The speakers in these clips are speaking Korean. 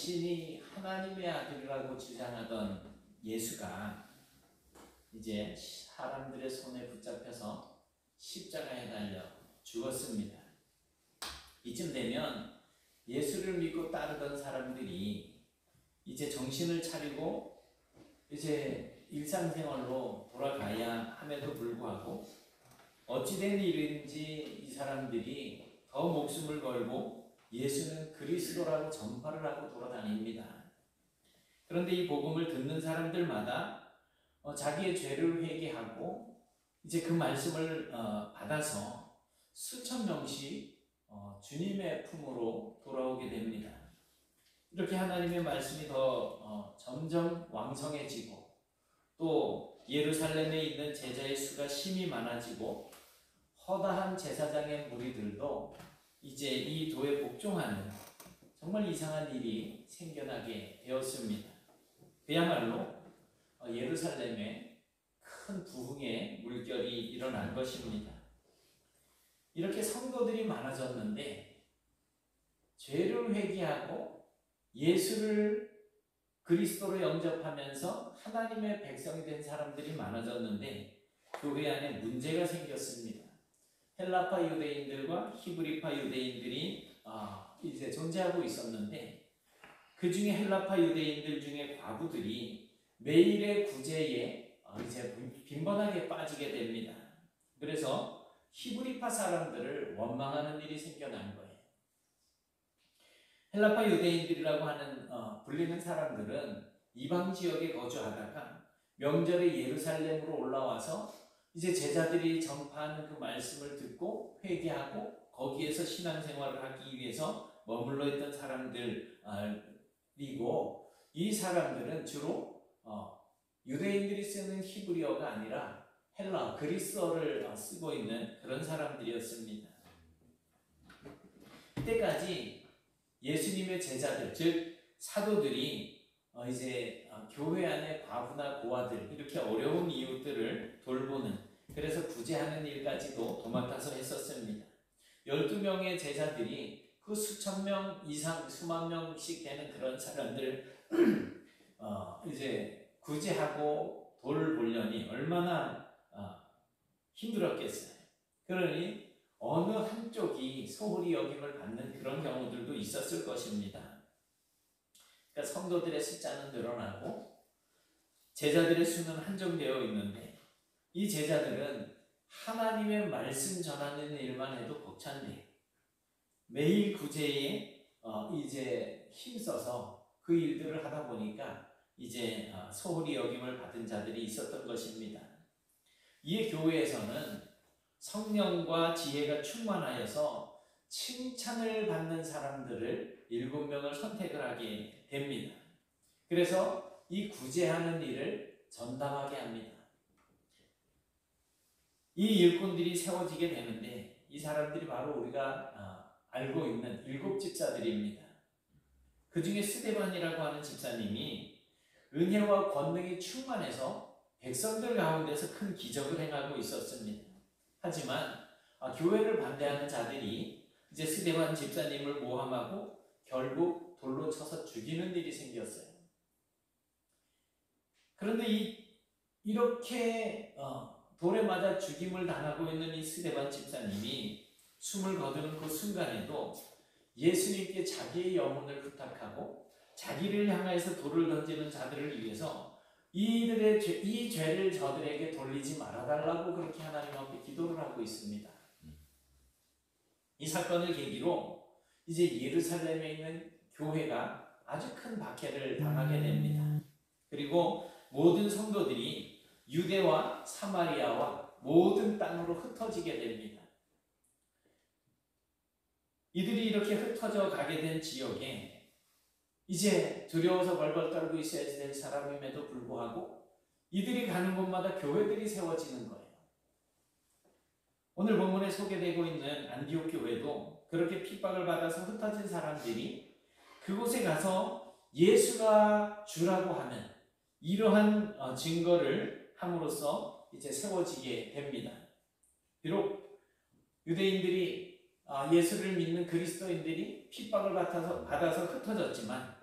자신이 하나님의 아들이라고 주장하던 예수가 이제 사람들의 손에 붙잡혀서 십자가에 달려 죽었습니다. 이쯤 되면 예수를 믿고 따르던 사람들이 이제 정신을 차리고 이제 일상생활로 돌아가야 함에도 불구하고 어찌된 일인지 이 사람들이 더 목숨을 걸고 예수는 그리스도라고 전파를 하고 돌아다닙니다. 그런데 이 복음을 듣는 사람들마다 자기의 죄를 회개하고 이제 그 말씀을 받아서 수천 명씩 주님의 품으로 돌아오게 됩니다. 이렇게 하나님의 말씀이 더 점점 왕성해지고 또 예루살렘에 있는 제자의 수가 심히 많아지고 허다한 제사장의 무리들도 이제 이 도에 복종하는 정말 이상한 일이 생겨나게 되었습니다. 그야말로 예루살렘에 큰 부흥의 물결이 일어난 것입니다. 이렇게 성도들이 많아졌는데 죄를 회개하고 예수를 그리스도로 영접하면서 하나님의 백성이 된 사람들이 많아졌는데 교회 안에 문제가 생겼습니다. 헬라파 유대인들과 히브리파 유대인들이 이제 존재하고 있었는데 그 중에 헬라파 유대인들 중에 과부들이 매일의 구제에 이제 빈번하게 빠지게 됩니다. 그래서 히브리파 사람들을 원망하는 일이 생겨난 거예요. 헬라파 유대인들이라고 하는 불리는 사람들은 이방 지역에 거주하다가 명절에 예루살렘으로 올라와서 이제 제자들이 전파하는 그 말씀을 듣고 회개하고 거기에서 신앙생활을 하기 위해서 머물러 있던 사람들이고 이 사람들은 주로 유대인들이 쓰는 히브리어가 아니라 헬라, 그리스어를 쓰고 있는 그런 사람들이었습니다. 이때까지 예수님의 제자들, 즉 사도들이 이제 교회 안에 과부나 고아들 이렇게 어려운 이웃들을 돌보는 그래서 구제하는 일까지도 도맡아서 했었습니다. 12명의 제자들이 그 수천 명 이상 수만 명씩 되는 그런 사람들 이제 구제하고 돌보려니 얼마나 힘들었겠어요. 그러니 어느 한쪽이 소홀히 여김을 받는 그런 경우들도 있었을 것입니다. 그러니까 성도들의 숫자는 늘어나고 제자들의 수는 한정되어 있는데 이 제자들은 하나님의 말씀 전하는 일만 해도 벅찬데 매일 구제에 이제 힘써서 그 일들을 하다 보니까 이제 소홀히 여김을 받은 자들이 있었던 것입니다. 이에 교회에서는 성령과 지혜가 충만하여서 칭찬을 받는 사람들을 7명을 선택을 하게 됩니다. 그래서 이 구제하는 일을 전담하게 합니다. 이 일꾼들이 세워지게 되는데 이 사람들이 바로 우리가 알고 있는 7 집사들입니다. 그 중에 스데반이라고 하는 집사님이 은혜와 권능이 충만해서 백성들 가운데서 큰 기적을 행하고 있었습니다. 하지만 교회를 반대하는 자들이 이제 스데반 집사님을 모함하고 결국 돌로 쳐서 죽이는 일이 생겼어요. 그런데 이렇게 돌에 맞아 죽임을 당하고 있는 이 스데반 집사님이 숨을 거두는 그 순간에도 예수님께 자기의 영혼을 부탁하고 자기를 향해서 돌을 던지는 자들을 위해서 이 죄를 저들에게 돌리지 말아달라고 그렇게 하나님 앞에 기도를 하고 있습니다. 이 사건을 계기로 이제 예루살렘에 있는 교회가 아주 큰 박해를 당하게 됩니다. 그리고 모든 성도들이 유대와 사마리아와 모든 땅으로 흩어지게 됩니다. 이들이 이렇게 흩어져 가게 된 지역에 이제 두려워서 벌벌 떨고 있어야 될 사람임에도 불구하고 이들이 가는 곳마다 교회들이 세워지는 거예요. 오늘 본문에 소개되고 있는 안디옥 교회도 그렇게 핍박을 받아서 흩어진 사람들이 그곳에 가서 예수가 주라고 하는 이러한 증거를 함으로써 이제 세워지게 됩니다. 비록 유대인들이 예수를 믿는 그리스도인들이 핍박을 받아서 흩어졌지만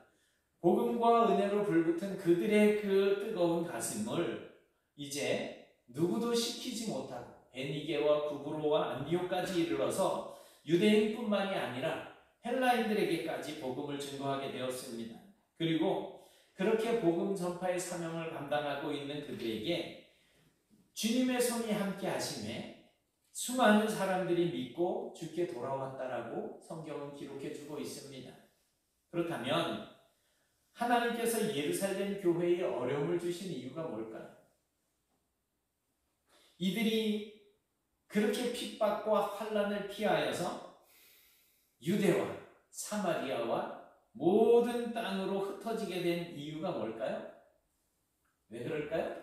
복음과 은혜로 불붙은 그들의 그 뜨거운 가슴을 이제 누구도 식히지 못하고 베니게와 구브로와 안디옥까지 이르러서 유대인뿐만이 아니라 헬라인들에게까지 복음을 증거하게 되었습니다. 그리고 그렇게 복음 전파의 사명을 감당하고 있는 그들에게 주님의 손이 함께 하심에 수많은 사람들이 믿고 주께 돌아왔다라고 성경은 기록해 주고 있습니다. 그렇다면 하나님께서 예루살렘 교회에 어려움을 주신 이유가 뭘까요? 이들이 그렇게 핍박과 환난을 피하여서 유대와 사마리아와 모든 땅으로 흩어지게 된 이유가 뭘까요? 왜 그럴까요?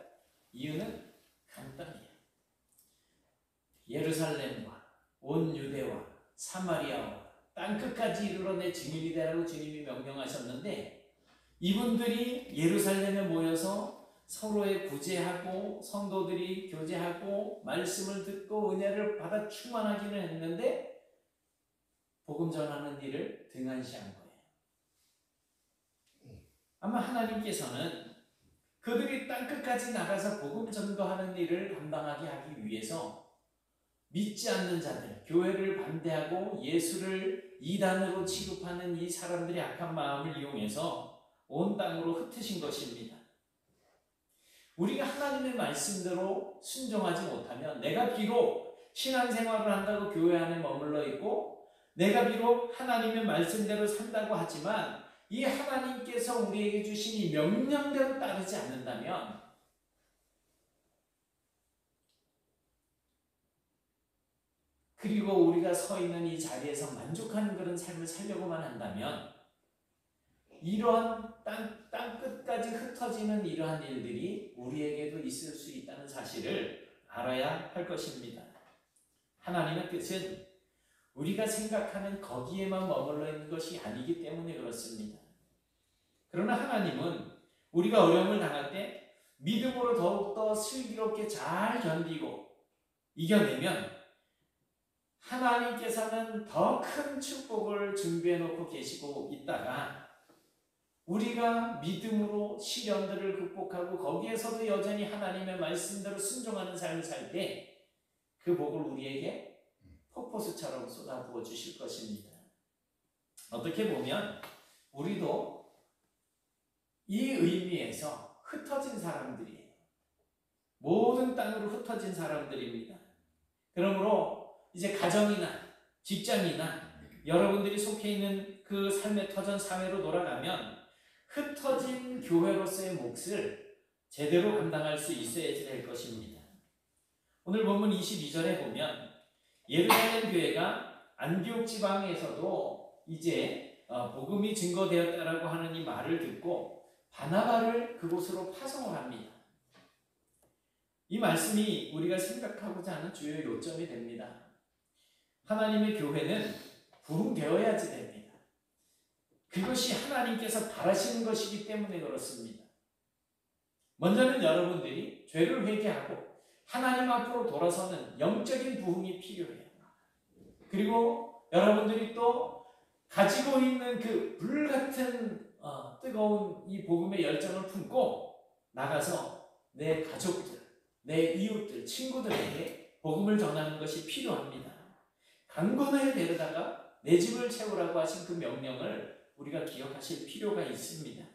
이유는 간단해요. 예루살렘과 온 유대와 사마리아와 땅끝까지 이르러 내 증인이 되라고 주님이 명령하셨는데, 이분들이 예루살렘에 모여서 서로의 구제하고 성도들이 교제하고 말씀을 듣고 은혜를 받아 충만하기는 했는데 복음 전하는 일을 등한시한 거예요. 아마 하나님께서는 그들이 땅끝까지 나가서 복음 전도하는 일을 감당하게 하기 위해서 믿지 않는 자들, 교회를 반대하고 예수를 이단으로 취급하는 이 사람들의 악한 마음을 이용해서 온 땅으로 흩으신 것입니다. 우리가 하나님의 말씀대로 순종하지 못하면, 내가 비록 신앙생활을 한다고 교회 안에 머물러 있고 내가 비록 하나님의 말씀대로 산다고 하지만 이 하나님께서 우리에게 주신 이 명령대로 따르지 않는다면, 그리고 우리가 서 있는 이 자리에서 만족하는 그런 삶을 살려고만 한다면 이러한 땅 끝까지 흩어지는 이러한 일들이 우리에게도 있을 수 있다는 사실을 알아야 할 것입니다. 하나님의 뜻은 우리가 생각하는 거기에만 머물러 있는 것이 아니기 때문에 그렇습니다. 그러나 하나님은 우리가 어려움을 당할 때 믿음으로 더욱더 슬기롭게 잘 견디고 이겨내면 하나님께서는 더 큰 축복을 준비해 놓고 계시고 있다가, 우리가 믿음으로 시련들을 극복하고 거기에서도 여전히 하나님의 말씀대로 순종하는 삶을 살 때 그 복을 우리에게 폭포수처럼 쏟아부어 주실 것입니다. 어떻게 보면 우리도 이 의미에서 흩어진 사람들이에요. 모든 땅으로 흩어진 사람들입니다. 그러므로 이제 가정이나 직장이나 여러분들이 속해 있는 그 삶의 터전 사회로 돌아가면 흩어진 교회로서의 몫을 제대로 감당할 수 있어야 될 것입니다. 오늘 본문 22절에 보면 예루살렘 교회가 안디옥 지방에서도 이제 복음이 증거되었다라고 하는 이 말을 듣고 바나바를 그곳으로 파송을 합니다. 이 말씀이 우리가 생각하고자 하는 주요 요점이 됩니다. 하나님의 교회는 부흥되어야지 됩니다. 그것이 하나님께서 바라시는 것이기 때문에 그렇습니다. 먼저는 여러분들이 죄를 회개하고 하나님 앞으로 돌아서는 영적인 부흥이 필요해요. 그리고 여러분들이 또 가지고 있는 그 불같은 뜨거운 이 복음의 열정을 품고 나가서 내 가족들, 내 이웃들, 친구들에게 복음을 전하는 것이 필요합니다. 강건하게 데려다가 내 집을 채우라고 하신 그 명령을 우리가 기억하실 필요가 있습니다.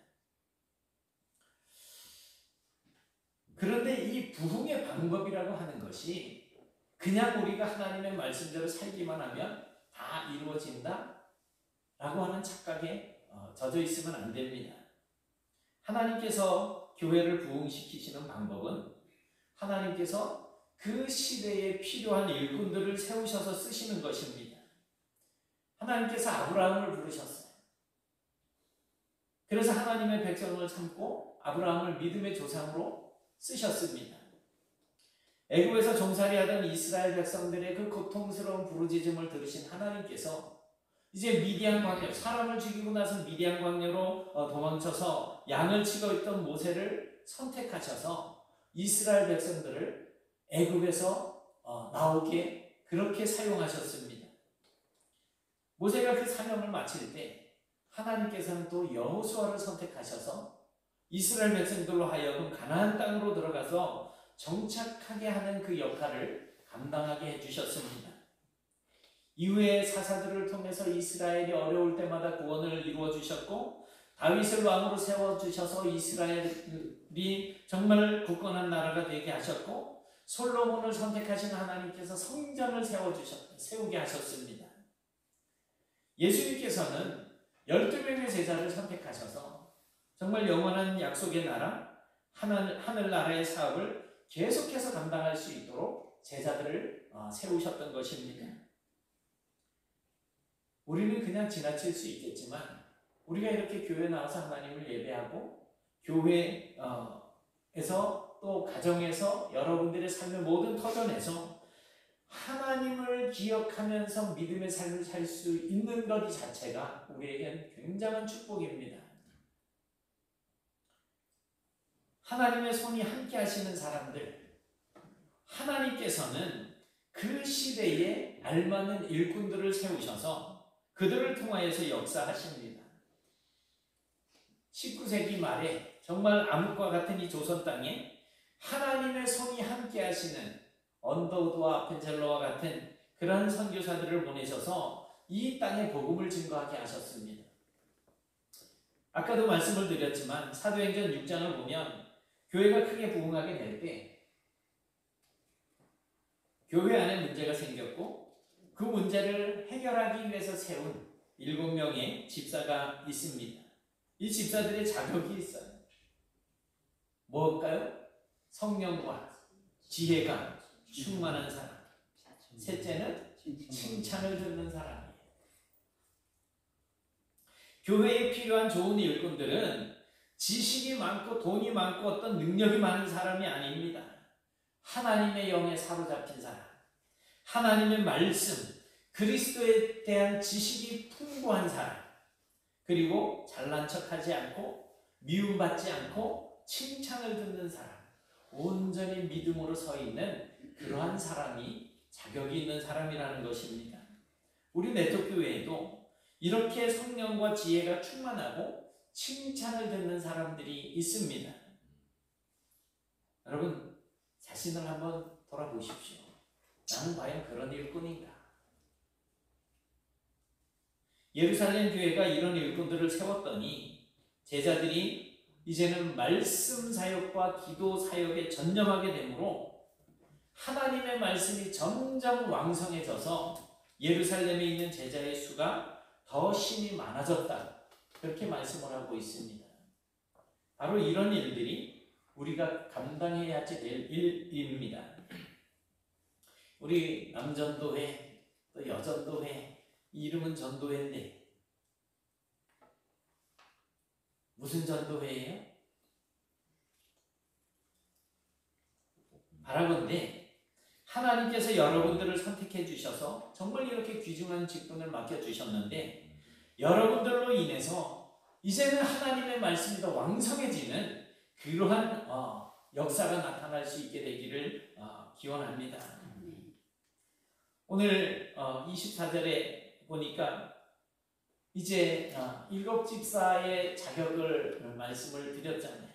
그런데 이 부흥의 방법이라고 하는 것이 그냥 우리가 하나님의 말씀대로 살기만 하면 다 이루어진다 라고 하는 착각에 젖어 있으면 안 됩니다. 하나님께서 교회를 부흥시키시는 방법은 하나님께서 그 시대에 필요한 일꾼들을 세우셔서 쓰시는 것입니다. 하나님께서 아브라함을 부르셨어요. 그래서 하나님의 백성을 삼고 아브라함을 믿음의 조상으로 쓰셨습니다. 애굽에서 종살이하던 이스라엘 백성들의 그 고통스러운 부르짖음을 들으신 하나님께서 이제 미디안 광야, 사람을 죽이고 나서 미디안 광야로 도망쳐서 양을 치고 있던 모세를 선택하셔서 이스라엘 백성들을 애굽에서 나오게 그렇게 사용하셨습니다. 모세가 그 사명을 마칠 때 하나님께서는 또 여호수아를 선택하셔서 이스라엘 백성들로 하여금 가나안 땅으로 들어가서 정착하게 하는 그 역할을 감당하게 해주셨습니다. 이후에 사사들을 통해서 이스라엘이 어려울 때마다 구원을 이루어 주셨고, 다윗을 왕으로 세워주셔서 이스라엘이 정말 굳건한 나라가 되게 하셨고, 솔로몬을 선택하신 하나님께서 성전을 세우게 하셨습니다. 예수님께서는 12명의 제자를 선택하셔서 정말 영원한 약속의 나라, 하늘나라의 사업을 계속해서 감당할 수 있도록 제자들을 세우셨던 것입니다. 우리는 그냥 지나칠 수 있겠지만 우리가 이렇게 교회 나와서 하나님을 예배하고 교회에서 또 가정에서 여러분들의 삶의 모든 터전에서 하나님을 기억하면서 믿음의 삶을 살 수 있는 것 이 자체가 우리에겐 굉장한 축복입니다. 하나님의 손이 함께 하시는 사람들, 하나님께서는 그 시대에 알맞는 일꾼들을 세우셔서 그들을 통하여서 역사하십니다. 19세기 말에 정말 암흑과 같은 이 조선 땅에 하나님의 손이 함께 하시는 언더우드와 아펜젤러와 같은 그러한 선교사들을 보내셔서 이 땅에 복음을 증거하게 하셨습니다. 아까도 말씀을 드렸지만 사도행전 6장을 보면 교회가 크게 부흥하게 될 때 교회 안에 문제가 생겼고 그 문제를 해결하기 위해서 세운 7명의 집사가 있습니다. 이 집사들의 자격이 있어요. 뭘까요? 성령과 지혜가 충만한 사람. 셋째는 칭찬을 듣는 사람이에요. 교회에 필요한 좋은 일꾼들은 지식이 많고 돈이 많고 어떤 능력이 많은 사람이 아닙니다. 하나님의 영에 사로잡힌 사람, 하나님의 말씀, 그리스도에 대한 지식이 풍부한 사람, 그리고 잘난 척하지 않고 미움받지 않고 칭찬을 듣는 사람, 온전히 믿음으로 서 있는 그러한 사람이 자격이 있는 사람이라는 것입니다. 우리 네트워크교회에도 이렇게 성령과 지혜가 충만하고 칭찬을 듣는 사람들이 있습니다. 여러분, 자신을 한번 돌아보십시오. 나는 과연 그런 일꾼인가? 예루살렘 교회가 이런 일꾼들을 세웠더니 제자들이 이제는 말씀 사역과 기도 사역에 전념하게 되므로 하나님의 말씀이 점점 왕성해져서 예루살렘에 있는 제자의 수가 더 심히 많아졌다. 그렇게 말씀을 하고 있습니다. 바로 이런 일들이 우리가 감당해야 될 일입니다. 우리 남전도회, 또 여전도회, 이름은 전도회인데 무슨 전도회예요? 바라본데 하나님께서 여러분들을 선택해 주셔서 정말 이렇게 귀중한 직분을 맡겨주셨는데 여러분들로 인해서 이제는 하나님의 말씀이 더 왕성해지는 그러한 역사가 나타날 수 있게 되기를 기원합니다. 오늘 24절에 보니까 이제 7 집사의 자격을 말씀을 드렸잖아요.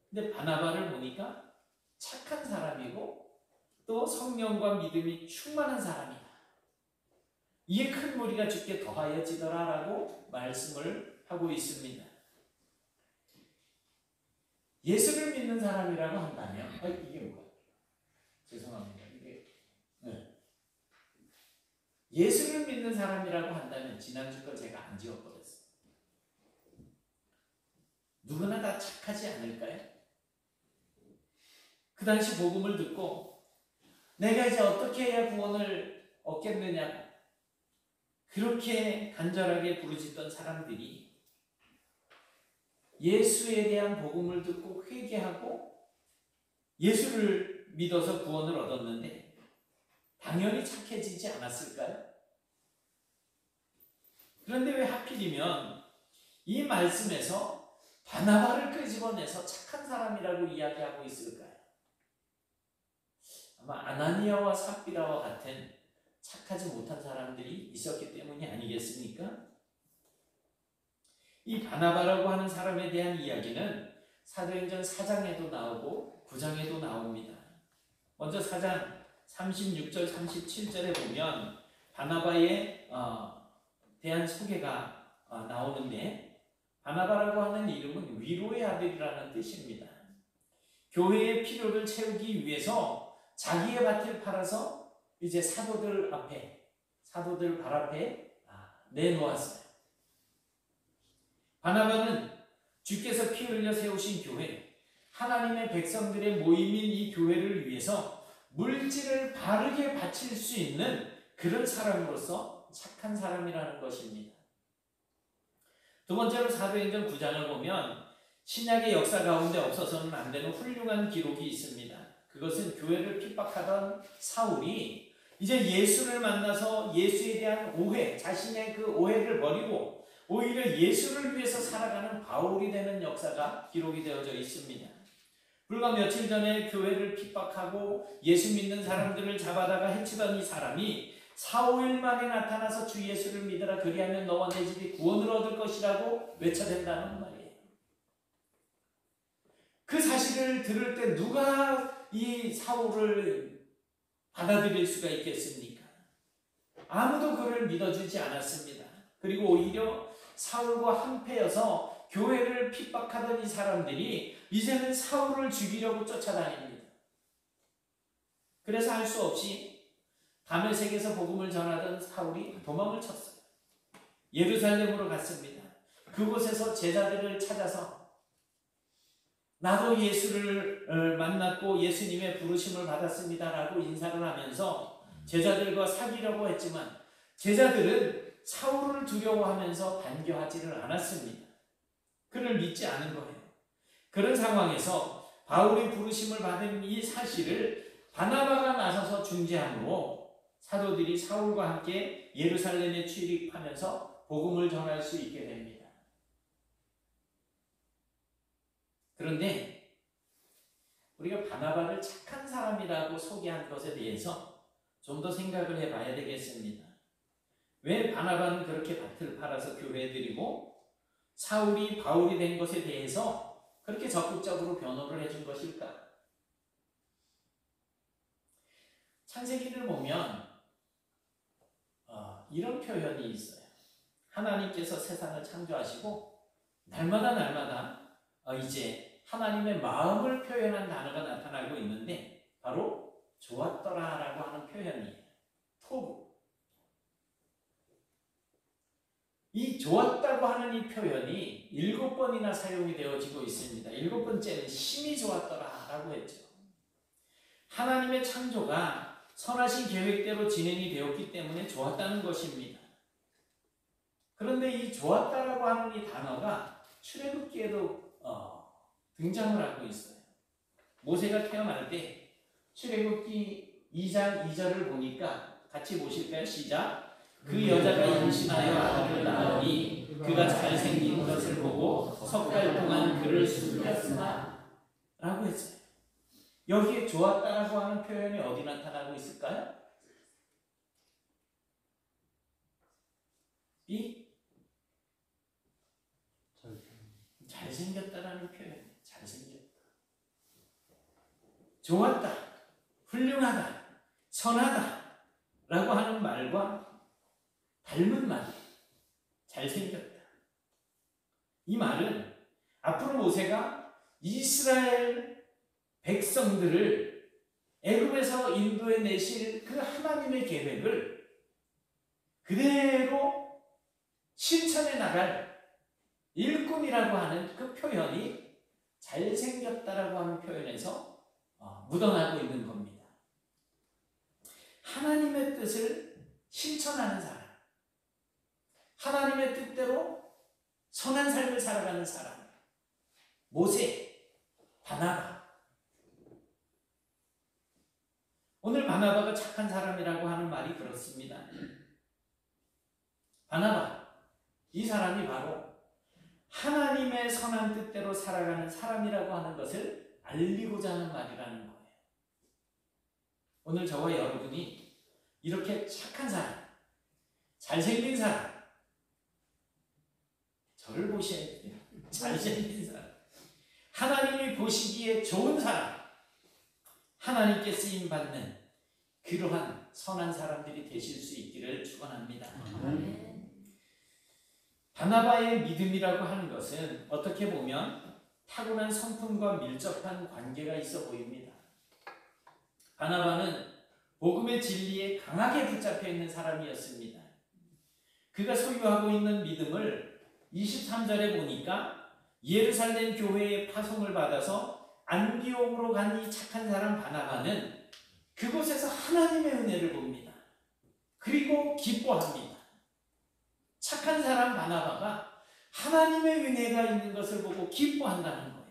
근데 바나바를 보니까 착한 사람이고 또 성령과 믿음이 충만한 사람이다. 이에 큰 무리가 주께 더하여지더라라고 말씀을 하고 있습니다. 예수를 믿는 사람이라고 한다면 이게 뭐야? 죄송합니다. 예수를 믿는 사람이라고 한다면 지난주 걸 제가 안 지워버렸어요. 누구나 다 착하지 않을까요? 그 당시 복음을 듣고 내가 이제 어떻게 해야 구원을 얻겠느냐 그렇게 간절하게 부르짖던 사람들이 예수에 대한 복음을 듣고 회개하고 예수를 믿어서 구원을 얻었는데 당연히 착해지지 않았을까요? 그런데 왜 하필이면 이 말씀에서 바나바를 끄집어내서 착한 사람이라고 이야기하고 있을까요? 아마 아나니아와 삽비라와 같은 착하지 못한 사람들이 있었기 때문이 아니겠습니까? 이 바나바라고 하는 사람에 대한 이야기는 사도행전 4장에도 나오고 9장에도 나옵니다. 먼저 4장 36절 37절에 보면 바나바에 대한 소개가 나오는데, 바나바라고 하는 이름은 위로의 아들이라는 뜻입니다. 교회의 필요를 채우기 위해서 자기의 밭을 팔아서 이제 사도들 발 앞에 내놓았어요. 바나바는 주께서 피 흘려 세우신 교회, 하나님의 백성들의 모임인 이 교회를 위해서 물질을 바르게 바칠 수 있는 그런 사람으로서 착한 사람이라는 것입니다. 두 번째로 사도행전 9장을 보면 신약의 역사 가운데 없어서는 안 되는 훌륭한 기록이 있습니다. 그것은 교회를 핍박하던 사울이 이제 예수를 만나서 예수에 대한 오해, 자신의 그 오해를 버리고 오히려 예수를 위해서 살아가는 바울이 되는 역사가 기록이 되어져 있습니다. 불과 며칠 전에 교회를 핍박하고 예수 믿는 사람들을 잡아다가 해치던 이 사람이 4-5일 만에 나타나서 주 예수를 믿으라, 그리하면 너와 내 집이 구원을 얻을 것이라고 외쳐댄다는 말이에요. 그 사실을 들을 때 누가 이 사울을 받아들일 수가 있겠습니까? 아무도 그를 믿어주지 않았습니다. 그리고 오히려 사울과 한패여서 교회를 핍박하던 이 사람들이 이제는 사울을 죽이려고 쫓아다닙니다. 그래서 할 수 없이 다메섹에서 복음을 전하던 사울이 도망을 쳤어요. 예루살렘으로 갔습니다. 그곳에서 제자들을 찾아서 나도 예수를 만났고 예수님의 부르심을 받았습니다라고 인사를 하면서 제자들과 사귀려고 했지만 제자들은 사울을 두려워하면서 반겨하지를 않았습니다. 그를 믿지 않은 거예요. 그런 상황에서 바울이 부르심을 받은 이 사실을 바나바가 나서서 중재함으로 사도들이 사울과 함께 예루살렘에 출입하면서 복음을 전할 수 있게 됩니다. 그런데 우리가 바나바를 착한 사람이라고 소개한 것에 대해서 좀 더 생각을 해봐야 되겠습니다. 왜 바나바는 그렇게 밭을 팔아서 교회에 드리고 사울이 바울이 된 것에 대해서 그렇게 적극적으로 변호를 해준 것일까? 창세기를 보면 이런 표현이 있어요. 하나님께서 세상을 창조하시고 날마다 이제 하나님의 마음을 표현한 단어가 나타나고 있는데 바로 좋았더라라고 하는 표현이에요. 토부. 이 좋았다고 하는 이 표현이 7번이나 사용이 되어지고 있습니다. 7번째는 심히 좋았더라라고 했죠. 하나님의 창조가 선하신 계획대로 진행이 되었기 때문에 좋았다는 것입니다. 그런데 이 좋았다라고 하는 이 단어가 출애굽기에도 등장을 하고 있어요. 모세가 태어날 때 출애굽기 2장 2절을 보니까 같이 보실까요? 시작. 그 여자가 임신하여 아들을 낳으니 그가 잘생긴 것을 보고 석 달 동안 그를 숨겼으나 라고 했어요. 여기에 좋았다라고 하는 표현이 어디 나타나고 있을까요? 이 잘생겼다라는 표현. 잘생겼다. 좋았다. 훌륭하다. 선하다. 라고 하는 말과 닮은 말이에요. 잘생겼다. 이 말은 앞으로 모세가 이스라엘 백성들을 애굽에서 인도해 내실 그 하나님의 계획을 그대로 실천해 나갈 일꾼이라고 하는 그 표현이 잘생겼다라고 하는 표현에서 묻어나고 있는 겁니다. 하나님의 뜻을 실천하는 사람, 하나님의 뜻대로 선한 삶을 살아가는 사람, 모세, 바나바. 오늘 바나바가 착한 사람이라고 하는 말이 그렇습니다. 바나바, 이 사람이 바로 하나님의 선한 뜻대로 살아가는 사람이라고 하는 것을 알리고자 하는 말이라는 거예요. 오늘 저와 여러분이 이렇게 착한 사람, 잘생긴 사람, 저를 보셔야 돼요. 잘생긴 사람. 하나님이 보시기에 좋은 사람. 하나님께 쓰임받는 그러한 선한 사람들이 되실 수 있기를 축원합니다. 바나바의 믿음이라고 하는 것은 어떻게 보면 타고난 성품과 밀접한 관계가 있어 보입니다. 바나바는 복음의 진리에 강하게 붙잡혀 있는 사람이었습니다. 그가 소유하고 있는 믿음을 23절에 보니까 예루살렘 교회의 파송을 받아서 안디옥으로 간 이 착한 사람 바나바는 그곳에서 하나님의 은혜를 봅니다. 그리고 기뻐합니다. 착한 사람 바나바가 하나님의 은혜가 있는 것을 보고 기뻐한다는 거예요.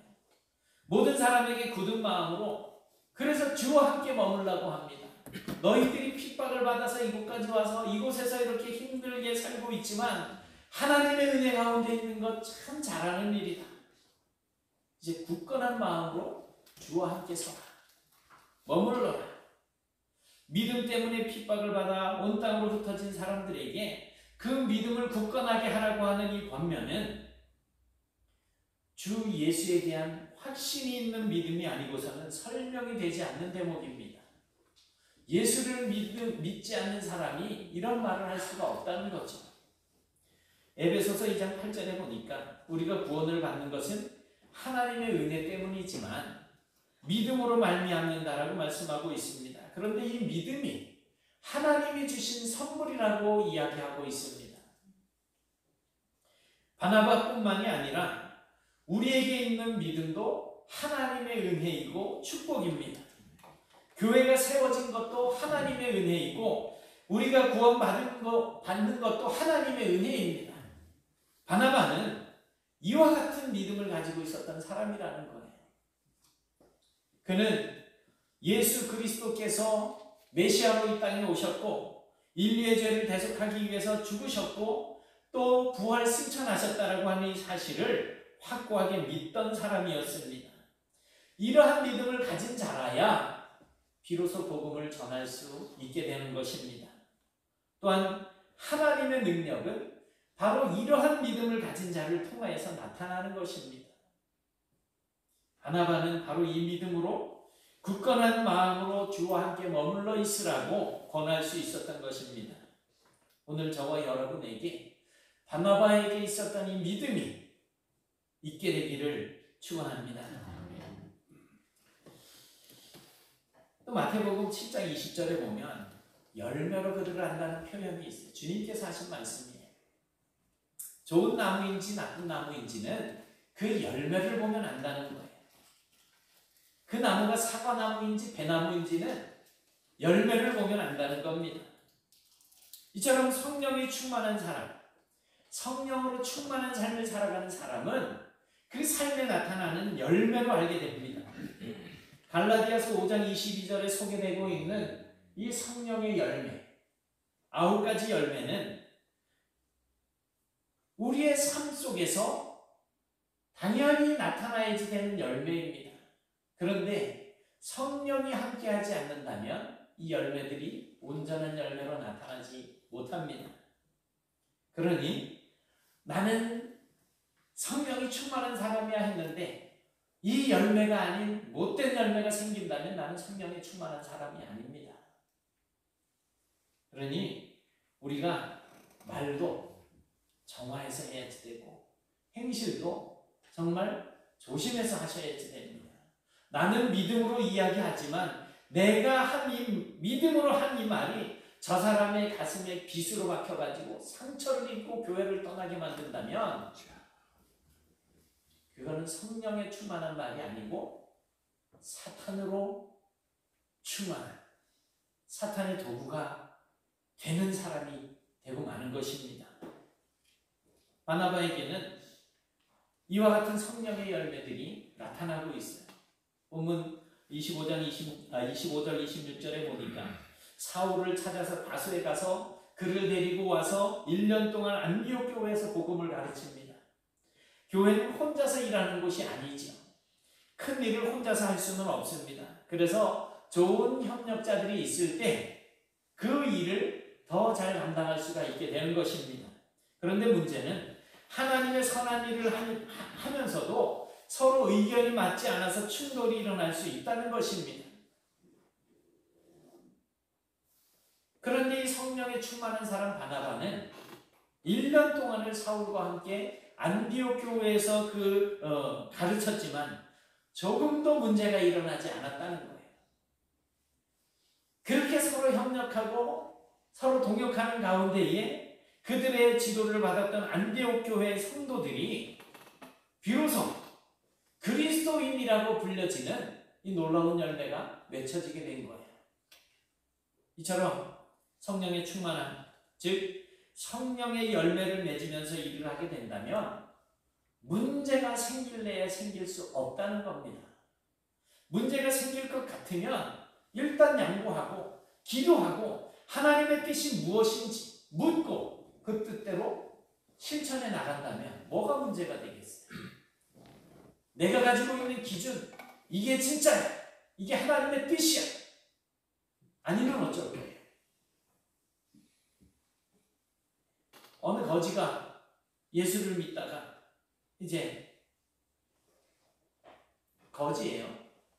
모든 사람에게 굳은 마음으로 그래서 주와 함께 머물라고 합니다. 너희들이 핍박을 받아서 이곳까지 와서 이곳에서 이렇게 힘들게 살고 있지만 하나님의 은혜 가운데 있는 것 참 잘하는 일이다. 이제 굳건한 마음으로 주와 함께 서라. 머물러라. 믿음 때문에 핍박을 받아 온 땅으로 흩어진 사람들에게 그 믿음을 굳건하게 하라고 하는 이 권면은 주 예수에 대한 확신이 있는 믿음이 아니고서는 설명이 되지 않는 대목입니다. 예수를 믿지 않는 사람이 이런 말을 할 수가 없다는 거죠. 에베소서 2장 8절에 보니까 우리가 구원을 받는 것은 하나님의 은혜 때문이지만 믿음으로 말미암는다라고 말씀하고 있습니다. 그런데 이 믿음이 하나님이 주신 선물이라고 이야기하고 있습니다. 바나바뿐만이 아니라 우리에게 있는 믿음도 하나님의 은혜이고 축복입니다. 교회가 세워진 것도 하나님의 은혜이고 우리가 구원받는 것도 하나님의 은혜입니다. 바나바는 이와 같은 믿음을 가지고 있었던 사람이라는 거예요. 그는 예수 그리스도께서 메시아로 이 땅에 오셨고 인류의 죄를 대속하기 위해서 죽으셨고 또 부활 승천하셨다라고 하는 이 사실을 확고하게 믿던 사람이었습니다. 이러한 믿음을 가진 자라야 비로소 복음을 전할 수 있게 되는 것입니다. 또한 하나님의 능력은 바로 이러한 믿음을 가진 자를 통하여서 나타나는 것입니다. 바나바는 바로 이 믿음으로 굳건한 마음으로 주와 함께 머물러 있으라고 권할 수 있었던 것입니다. 오늘 저와 여러분에게 바나바에게 있었던 이 믿음이 있게 되기를 축원합니다. 또 마태복음 7장 20절에 보면 열매로 그들을 안다는 표현이 있어요. 주님께서 하신 말씀이에요. 좋은 나무인지 나쁜 나무인지는 그 열매를 보면 안다는 거예요. 그 나무가 사과나무인지 배나무인지는 열매를 보면 안다는 겁니다. 이처럼 성령이 충만한 사람, 성령으로 충만한 삶을 살아가는 사람은 그 삶에 나타나는 열매로 알게 됩니다. 갈라디아서 5장 22절에 소개되고 있는 이 성령의 열매, 9가지 열매는 우리의 삶 속에서 당연히 나타나야지 되는 열매입니다. 그런데 성령이 함께하지 않는다면 이 열매들이 온전한 열매로 나타나지 못합니다. 그러니 나는 성령이 충만한 사람이야 했는데 이 열매가 아닌 못된 열매가 생긴다면 나는 성령이 충만한 사람이 아닙니다. 그러니 우리가 말도 정화해서 해야지 되고 행실도 정말 조심해서 하셔야지 됩니다. 나는 믿음으로 이야기하지만 내가 한 믿음으로 한 이 말이 저 사람의 가슴에 빗으로 박혀가지고 상처를 입고 교회를 떠나게 만든다면 그거는 성령에 충만한 말이 아니고 사탄으로 충만한 사탄의 도구가 되는 사람이 되고 마는 것입니다. 바나바에게는 이와 같은 성령의 열매들이 나타나고 있어요. 본문 25절 26절에 보니까 사울을 찾아서 다소에 가서 그를 데리고 와서 1년 동안 안디옥 교회에서 복음을 가르칩니다. 교회는 혼자서 일하는 곳이 아니죠. 큰 일을 혼자서 할 수는 없습니다. 그래서 좋은 협력자들이 있을 때 그 일을 더 잘 감당할 수가 있게 되는 것입니다. 그런데 문제는 하나님의 선한 일을 하면서도 서로 의견이 맞지 않아서 충돌이 일어날 수 있다는 것입니다. 그런데 이 성령에 충만한 사람 바나바는 1년 동안을 사울과 함께 안디옥 교회에서 가르쳤지만 조금도 문제가 일어나지 않았다는 거예요. 그렇게 서로 협력하고 서로 동역하는 가운데에 그들의 지도를 받았던 안디옥 교회의 성도들이 비로소 그리스도인이라고 불려지는 이 놀라운 열매가 맺혀지게 된 거예요. 이처럼 성령의 충만함, 즉 성령의 열매를 맺으면서 일을 하게 된다면 문제가 생길래야 생길 수 없다는 겁니다. 문제가 생길 것 같으면 일단 양보하고 기도하고 하나님의 뜻이 무엇인지 묻고 그 뜻대로 실천해 나간다면 뭐가 문제가 되겠어요? 내가 가지고 있는 기준, 이게 진짜야, 이게 하나님의 뜻이야, 아니면 어쩔 거예요? 어느 거지가 예수를 믿다가 이제 거지예요.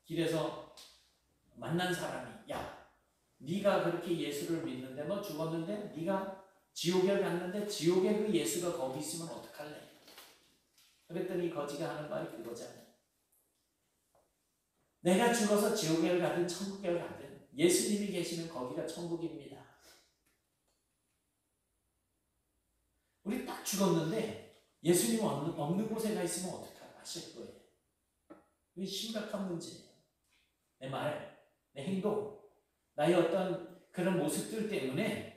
길에서 만난 사람이, 야, 네가 그렇게 예수를 믿는데, 너 죽었는데, 네가 지옥에 갔는데 지옥에 그 예수가 거기 있으면 어떡할래? 그랬더니 거지가 하는 말이 그거잖아요. 내가 죽어서 지옥에 가든 천국에 가든 예수님이 계시는 거기가 천국입니다. 우리 딱 죽었는데 예수님 없는 곳에 가 있으면 어떡하실 거예요? 이게 심각한 문제예요. 내 말, 내 행동, 나의 어떤 그런 모습들 때문에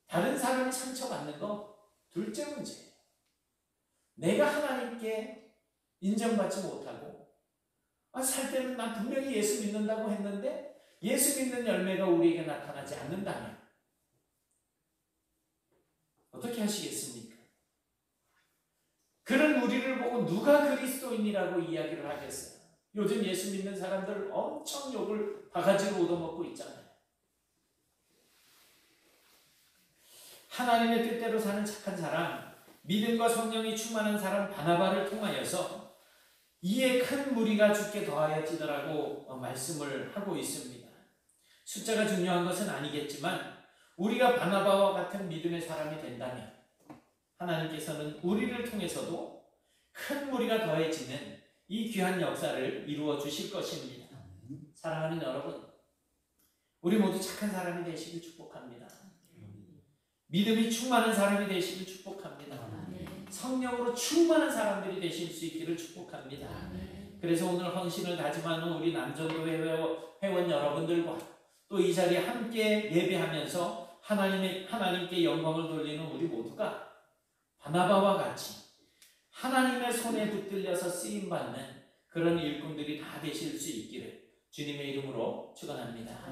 다른 사람이 상처받는 거 둘째 문제예요. 내가 하나님께 인정받지 못하고 살 때는 난 분명히 예수 믿는다고 했는데 예수 믿는 열매가 우리에게 나타나지 않는다면 어떻게 하시겠습니까? 그런 우리를 보고 누가 그리스도인이라고 이야기를 하겠어요? 요즘 예수 믿는 사람들 엄청 욕을 바가지로 얻어먹고 있잖아요. 하나님의 뜻대로 사는 착한 사람, 믿음과 성령이 충만한 사람 바나바를 통하여서 이에 큰 무리가 주께 더하여지더라고 말씀을 하고 있습니다. 숫자가 중요한 것은 아니겠지만 우리가 바나바와 같은 믿음의 사람이 된다면 하나님께서는 우리를 통해서도 큰 무리가 더해지는 이 귀한 역사를 이루어 주실 것입니다. 사랑하는 여러분, 우리 모두 착한 사람이 되시길 축복합니다. 믿음이 충만한 사람이 되시길 축복합니다. 성령으로 충만한 사람들이 되실 수 있기를 축복합니다. 그래서 오늘 헌신을 다짐하는 우리 남전도 회원 여러분들과 또 이 자리에 함께 예배하면서 하나님께 영광을 돌리는 우리 모두가 바나바와 같이 하나님의 손에 붙들려서 쓰임받는 그런 일꾼들이 다 되실 수 있기를 주님의 이름으로 축원합니다.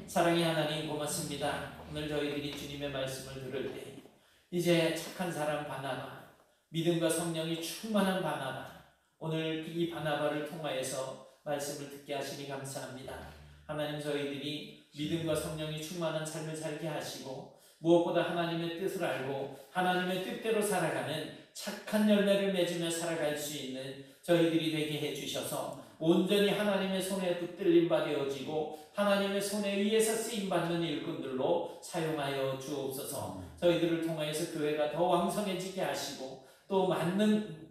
사랑의 하나님 고맙습니다. 오늘 저희들이 주님의 말씀을 들을 때 이제 착한 사람 바나바, 믿음과 성령이 충만한 바나바, 오늘 이 바나바를 통하여서 말씀을 듣게 하시니 감사합니다. 하나님, 저희들이 믿음과 성령이 충만한 삶을 살게 하시고 무엇보다 하나님의 뜻을 알고 하나님의 뜻대로 살아가는 착한 열매를 맺으며 살아갈 수 있는 저희들이 되게 해주셔서 온전히 하나님의 손에 붙들림 받아지고 하나님의 손에 의해서 쓰임받는 일꾼들로 사용하여 주옵소서. 저희들을 통하여서 교회가 더 왕성해지게 하시고 또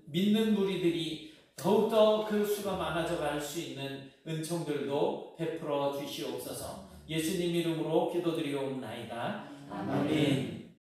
믿는 무리들이 더욱더 그 수가 많아져 갈 수 있는 은총들도 베풀어 주시옵소서. 예수님 이름으로 기도드리옵나이다. 아멘.